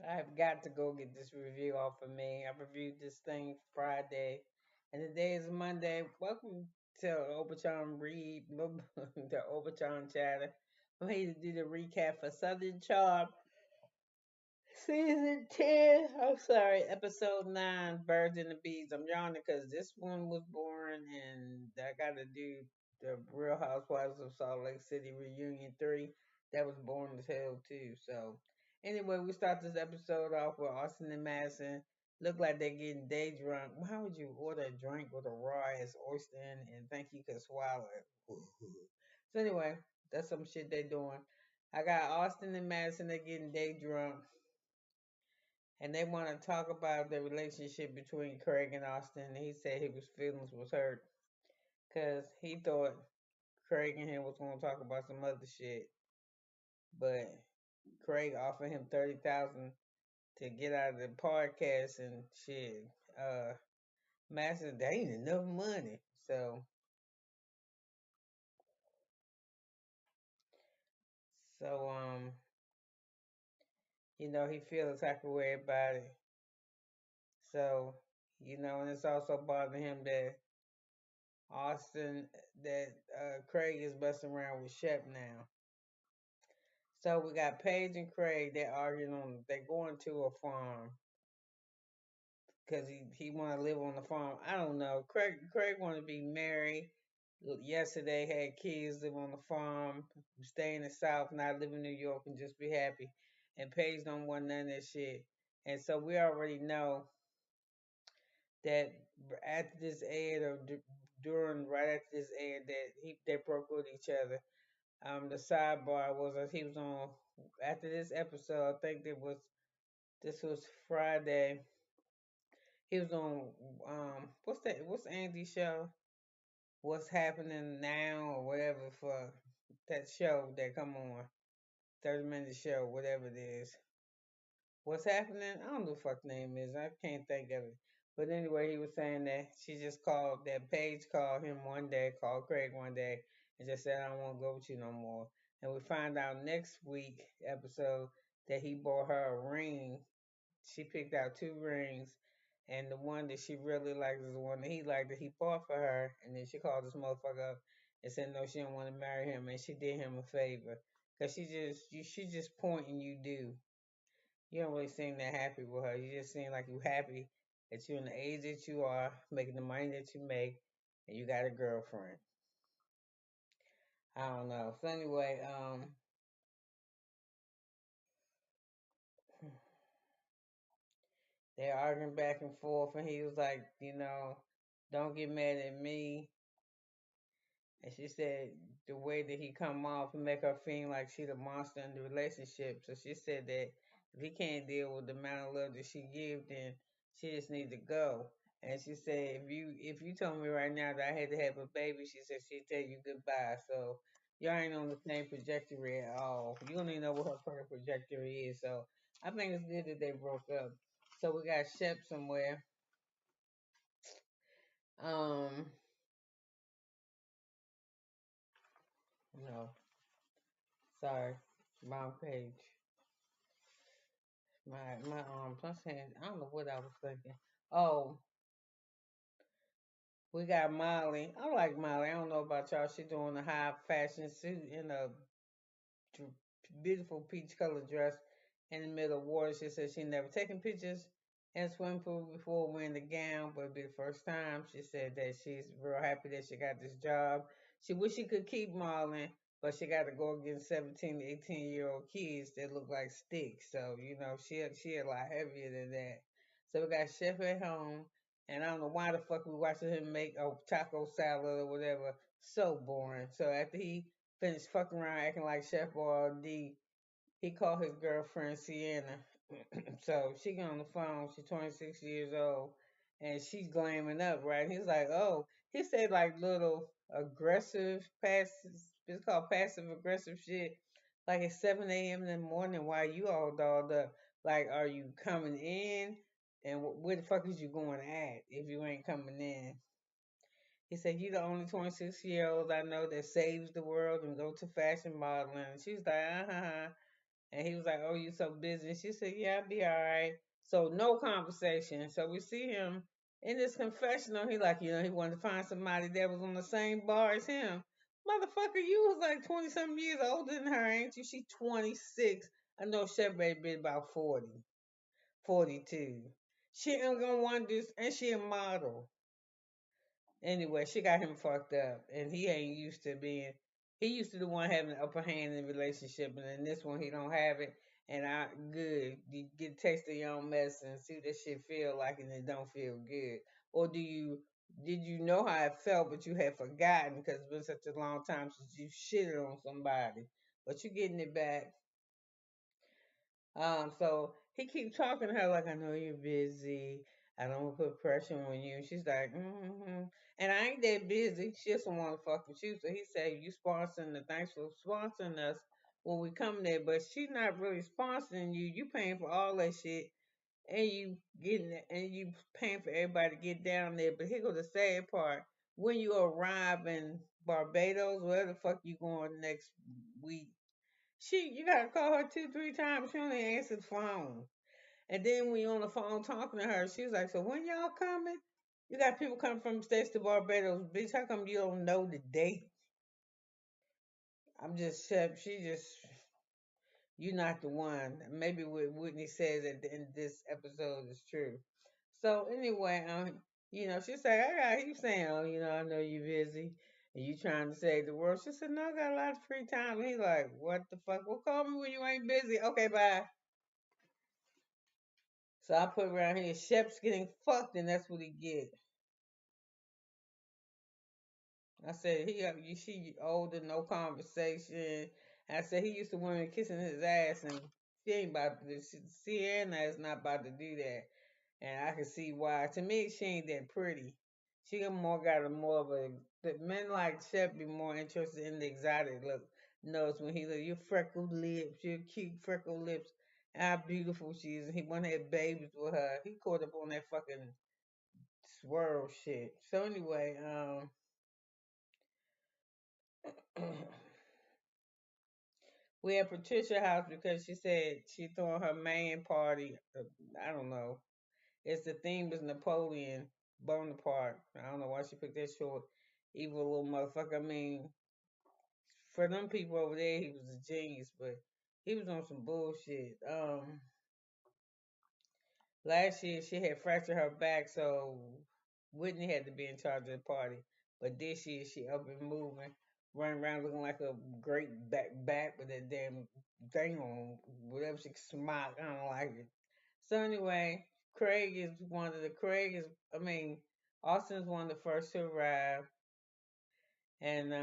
I've got to go get this review off of me. I reviewed this thing Friday, and today is Monday. Welcome to Obachan Read, the Obachanchatter. I'm here to do the recap for Southern Charm, Season 10. I'm sorry, Episode 9, Birds and the Bees. I'm yawning because this one was boring, and I got to do the Real Housewives of Salt Lake City Reunion 3. That was boring as hell, too. So, anyway, we start this episode off with Austin and Madison. Look like they're getting day drunk. Why would you order a drink with a raw ass oyster in and think you could swallow it? So, anyway, that's some shit they're doing. I got Austin and Madison, they're getting day drunk and they want to talk about the relationship between Craig and Austin. He said his feelings was hurt because he thought Craig and him was going to talk about some other shit, but Craig offered him 30,000 to get out of the podcast and shit. Matt said that ain't enough money, so he feels the type of way about it. So and it's also bothering him that Austin that Craig is messing around with Shep now. So we got Paige and Craig. They're arguing on. They're going to a farm because he want to live on the farm. I don't know. Craig want to be married. Yesterday had kids live on the farm, stay in the South, not live in New York, and just be happy. And Paige don't want none of that shit. And so we already know that after this ad or during right after this ad that they broke with each other. The sidebar was he was on after this episode. I think this was Friday. He was on what's that? What's Andy's show? What's happening now or whatever for that show that come on 30-minute show whatever it is. What's happening? I don't know what the fuck name is. I can't think of it. But anyway, he was saying that she just called that Paige called him one day, called Craig one day, and just said I don't want to go with you no more. And we find out next week episode that he bought her a ring. She picked out two rings, and the one that she really liked is the one that he liked that he bought for her. And then she called this motherfucker up and said no, she didn't want to marry him, and she did him a favor because she just pointing you do. You don't really seem that happy with her. You just seem like you happy that you're in the age that you are, making the money that you make, and you got a girlfriend. I don't know. So anyway, they're arguing back and forth, and he was like, don't get mad at me. And she said the way that he come off and make her feel like she the monster in the relationship. So she said that if he can't deal with the amount of love that she give, then she just need to go. And she said if you told me right now that I had to have a baby, she said she'd tell you goodbye. So y'all ain't on the same trajectory at all. You don't even know what her current trajectory is. So I think it's good that they broke up. So we got Shep somewhere. Um, no, sorry, wrong page. My plus hand. I don't know what I was thinking. Oh, we got Molly. I like Molly. I don't know about y'all. She doing a high fashion suit in a beautiful peach colored dress in the middle of water. She said she never taken pictures in a swimming pool before wearing the gown, but it'd be the first time. She said that she's real happy that she got this job. She wish she could keep modeling, but she got to go against 17 to 18-year-old kids that look like sticks. So, she a lot heavier than that. So we got Chef at home, and I don't know why the fuck we watching him make a taco salad or whatever. So boring. So after he finished fucking around acting like Chef D, he called his girlfriend Sienna. So she got on the phone. She's 26 years old, and she's glamming up, right? He's like, oh, he said like little aggressive, passive. It's called passive aggressive shit. Like at 7 a.m. in the morning, why you all dolled up? Like, are you coming in? And where the fuck is you going at if you ain't coming in? He said, you the only 26-year-old I know that saves the world and go to fashion modeling. And she's like, uh-huh. And he was like, "Oh, you so busy?" And she said, "Yeah, I'll be all right." So no conversation. So we see him in this confessional. He like, he wanted to find somebody that was on the same bar as him. Motherfucker, you was like 20 something years older than her, ain't you? She 26. I know Shep been about 40, 42. She ain't gonna want this, and she a model. Anyway, she got him fucked up, and he ain't used to being. He used to the one having the upper hand in the relationship, and in this one he don't have it. And I good. You get a taste of your own medicine and see what that shit feel like, and it don't feel good. Or did you know how it felt, but you had forgotten because it's been such a long time since you shitted on somebody, but you getting it back. So he keep talking to her like, I know you're busy. I don't want to put pressure on you. She's like, mm-hmm. And I ain't that busy. She just want to fuck with you. So he said, you sponsoring the thanks for sponsoring us when we come there, but she's not really sponsoring you. You paying for all that shit, and you getting it, and you paying for everybody to get down there. But here go the sad part: when you arrive in Barbados, wherever the fuck you going next week, you gotta call her two, three times. She only answered the phone. And then when you on the phone talking to her, she was like, "So when y'all coming? You got people coming from states to Barbados, bitch. How come you don't know the date?" I'm just Shep. She just you're not the one. Maybe what Whitney says at the end of this episode is true. So anyway, she said, I got he's saying, "Oh, I know you're busy and you trying to save the world." She said, "No, I got a lot of free time." And he's like, "What the fuck? Well, call me when you ain't busy." Okay, bye. So I put around here, Shep's getting fucked, and that's what he get. I said she older, no conversation. I said he used to women kissing his ass, and she ain't about to. Sienna is not about to do that, and I can see why. To me, she ain't that pretty. She got a more of a. The men like Shep be more interested in the exotic look. Knows when he look, your freckled lips, your cute freckled lips, how beautiful she is. And he want to have babies with her. He caught up on that fucking swirl shit. So anyway, we at Patricia's house because she said she throwing her main party. I don't know. It's the theme is Napoleon Bonaparte. I don't know why she picked that short, evil little motherfucker. I mean, for them people over there, he was a genius, but he was on some bullshit. Last year she had fractured her back, so Whitney had to be in charge of the party. But this year she up and moving, running around looking like a great back with that damn thing on, whatever she smock. I don't like it. So anyway, I mean, Austin's one of the first to arrive, and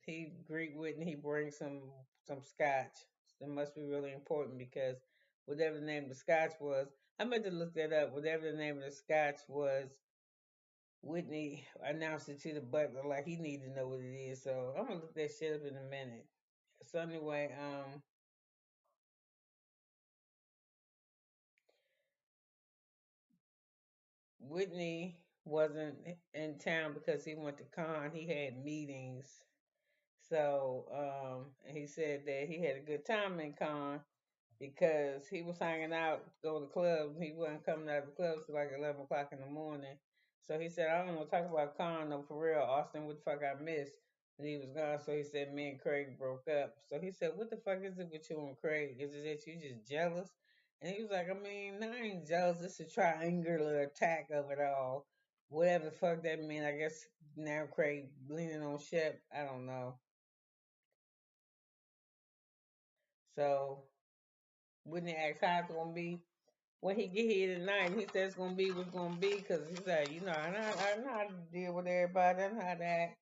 he greet Whitney. He brings some scotch. That must be really important because whatever the name of the scotch was, I meant to look that up. Whatever the name of the scotch was, Whitney announced it to the butler like he needed to know what it is. So I'm gonna look that shit up in a minute. So anyway, Whitney wasn't in town because he went to con. He had meetings. So he said that he had a good time in con because he was hanging out, go to the club. He wasn't coming out of the club till like 11 o'clock in the morning. So he said, I don't want to talk about Con, no, for real. Austin, what the fuck I missed? And he was gone. So he said, me and Craig broke up. So he said, what the fuck is it with you and Craig? Is it that you just jealous? And he was like, I mean, no, I ain't jealous. It's a triangular attack of it all. Whatever the fuck that mean. I guess now Craig leaning on Shep. I don't know. So Whitney asked how it's gonna be when he get here tonight. He said it's gonna be what's gonna be because he's like, I know how to deal with everybody. I know how to act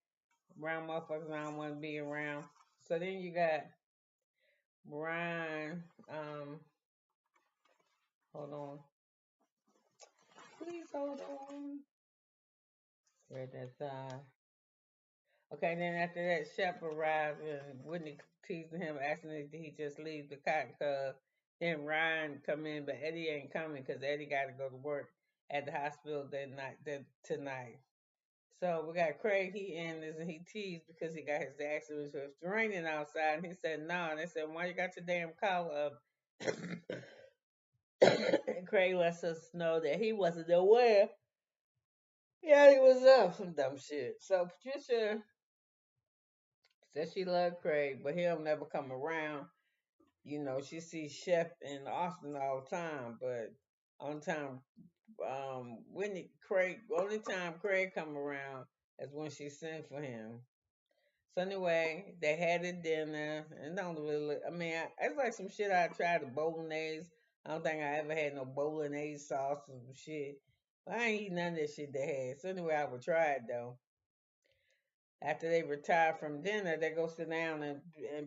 around motherfuckers I don't want to be around. So then you got Brian. Hold on, please hold on. Where's that side? Okay, then after that, Shep arrived and Whitney teasing him, asking if he just leave the cotton club. Then Ryan come in, but Eddie ain't coming because Eddie got to go to work at the hospital that night, that tonight. So we got Craig. He in this and he teased because he got his accident. So it's raining outside, and he said no. And they said, "Why you got your damn collar up?" And Craig lets us know that he wasn't aware. Yeah, he was up some dumb shit. So Patricia said she loved Craig, but he'll never come around. You know, she sees Shep in Austin all the time, but on time, only time Craig come around is when she sent for him. So anyway, they had a dinner, and don't really. I mean, it's like some shit I tried the bolognese. I don't think I ever had no bolognese sauce or some shit. But I ain't eat none of that shit they had. So anyway, I would try it though. After they retire from dinner, they go sit down and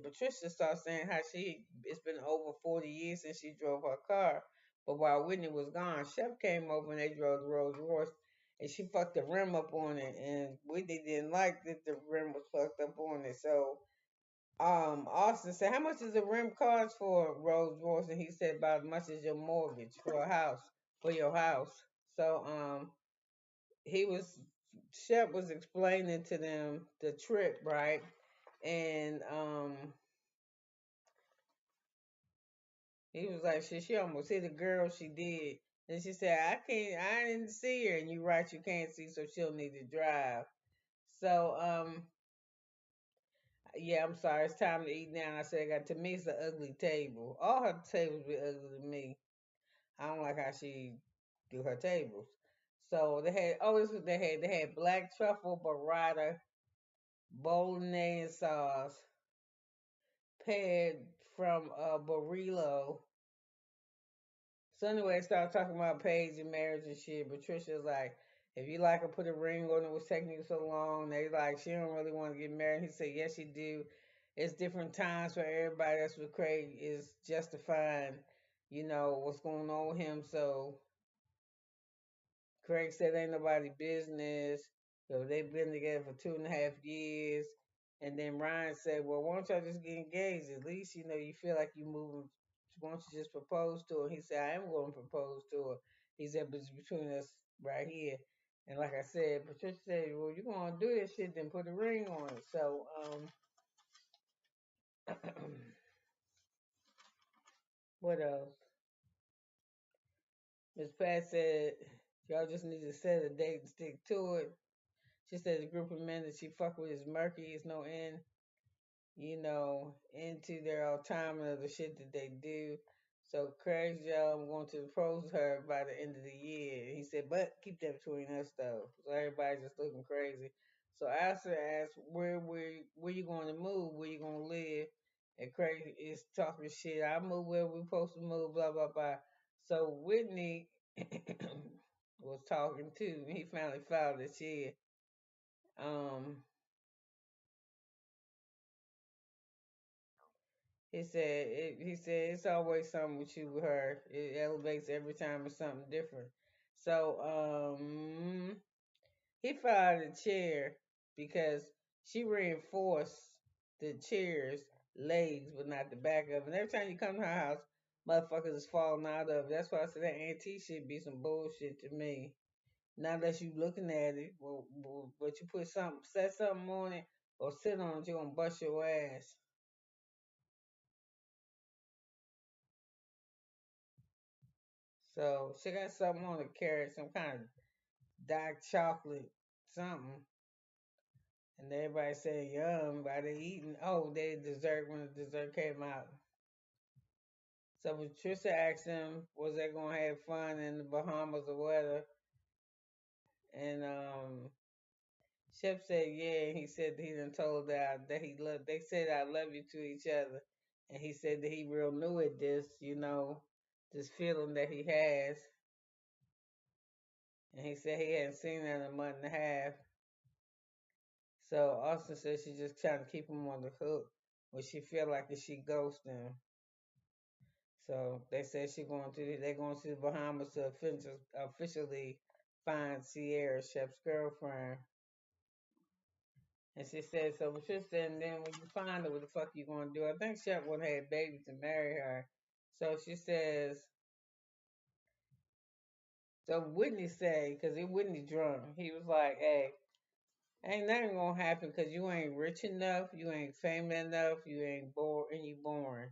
Patricia starts saying how it's been over 40 years since she drove her car. But while Whitney was gone, Shep came over and they drove the Rolls Royce and she fucked the rim up on it and Whitney didn't like that the rim was fucked up on it. So Austin said, how much does the rim cost for a Rolls Royce? And he said about as much as your mortgage for a house, for your house. So he was Shep was explaining to them the trip, right? And he was like, she almost hit a girl, she did. And she said, I didn't see her. And you're right, you can't see, so she'll need to drive. So, yeah, I'm sorry, it's time to eat now. I said, to me, it's an ugly table. All her tables be ugly to me. I don't like how she do her tables. So they had, oh, this is what they had. They had black truffle burrata, bolognese sauce, paired from Barilo. So anyway, I started talking about Paige and marriage and shit. Patricia's like, if you like her, put a ring on it. What's taking you so long? They like, she don't really want to get married. He said, yes, she do. It's different times for everybody. That's what Craig is justifying, what's going on with him. So Craig said ain't nobody business. So they've been together for 2.5 years. And then Ryan said, well, why don't y'all just get engaged? At least, you feel like you moving. Why don't you just propose to her? He said, I am going to propose to her. He said, but it's between us right here. And like I said, Patricia said, well, you're going to do this shit, then put a ring on it. So, what else? Miss Pat said, y'all just need to set a date and stick to it. She said the group of men that she fuck with is murky, it's no end, into their autonomy of the shit that they do. So Craig's job going to propose her by the end of the year. He said, but keep that between us though. So everybody's just looking crazy. So Alistair asked, where you going to move? Where you going to live? And Craig is talking shit. I move where we supposed to move, blah, blah, blah. So Whitney was talking too. He finally filed his shit. Um, he said it's always something with you with her. It elevates every time it's something different. So he filed a chair because she reinforced the chair's legs but not the back of it. And every time you come to her house, motherfuckers is falling out of it. That's why I said that antique shit be some bullshit to me. Not unless you looking at it, but you set something on it or sit on it, you're gonna bust your ass. So she got something on the carrot, some kind of dark chocolate something. And everybody said yum by the eating. Oh, they dessert when the dessert came out. So Patricia asked him, was they gonna have fun in the Bahamas or whatever? And Shep said yeah, and he said that he done told that he loved they said I love you to each other. And he said that he real new at this, this feeling that he has. And he said he hadn't seen her in a month and a half. So Austin says she's just trying to keep him on the hook, but she feel like if she ghosts him. So they said they're going to the Bahamas to officially find Sierra Shep's girlfriend. And she said, so but she said, and then when you find her, what the fuck you gonna do? I think Shep would have had baby to marry her. So she says, so Whitney said, because Whitney drunk, he was like, hey, Ain't nothing gonna happen because you ain't rich enough, you ain't famous enough, you ain't bored, and you boring.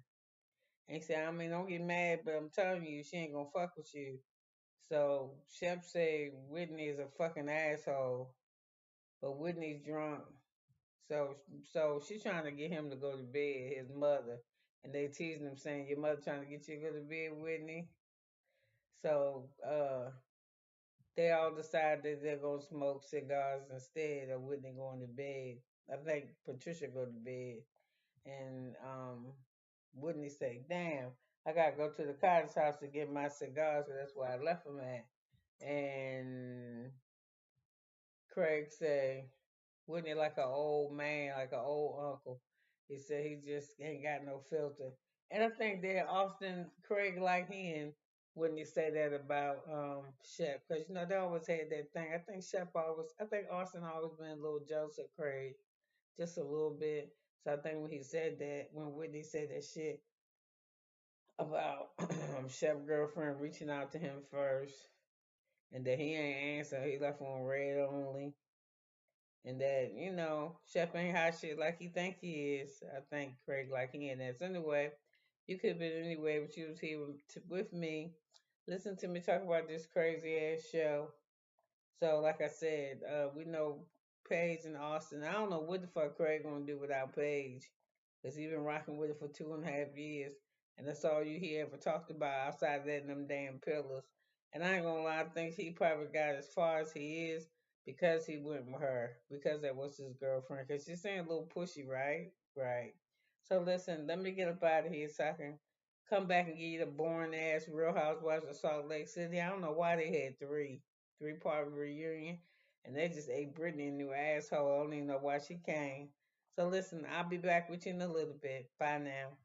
And he said, I mean, don't get mad, but I'm telling you, she ain't gonna fuck with you. So Shep said Whitney is a fucking asshole, but Whitney's drunk. So she's trying to get him to go to bed, his mother. And they teasing him saying, your mother trying to get you to go to bed, Whitney. So they all decide that they're gonna smoke cigars instead of Whitney going to bed. I think Patricia go to bed, and Whitney say, "Damn, I gotta go to the cottage house to get my cigars, 'cause that's where I left them at." And Craig say, Whitney like an old man, like an old uncle. He said he just ain't got no filter. And I think that often Craig like him when you say that about Shep, because you know they always had that thing. I think I think Austin always been a little jealous of Craig, just a little bit. So I think when he said that, when Whitney said that shit about Shep girlfriend reaching out to him first, and that he ain't answer, he left on red only, and that Shep ain't hot shit like he think he is. I think Craig like he in that. So anyway, you could have been anyway, but you was here with me. Listen to me talk about this crazy ass show. So like I said, we know Paige and Austin. I don't know what the fuck Craig gonna do without Paige, cause he been rocking with her for 2.5 years, and that's all you hear ever talked about outside that and them damn pillars. And I ain't gonna lie, I think he probably got as far as he is because he went with her, because that was his girlfriend. Cause she's saying a little pushy, right? Right. So listen, let me get up out of here so I can come back and give you the boring ass Real Housewives of Salt Lake City. I don't know why they had three-part reunion, and they just ate Brittany a new asshole. I don't even know why she came. So listen, I'll be back with you in a little bit. Bye now.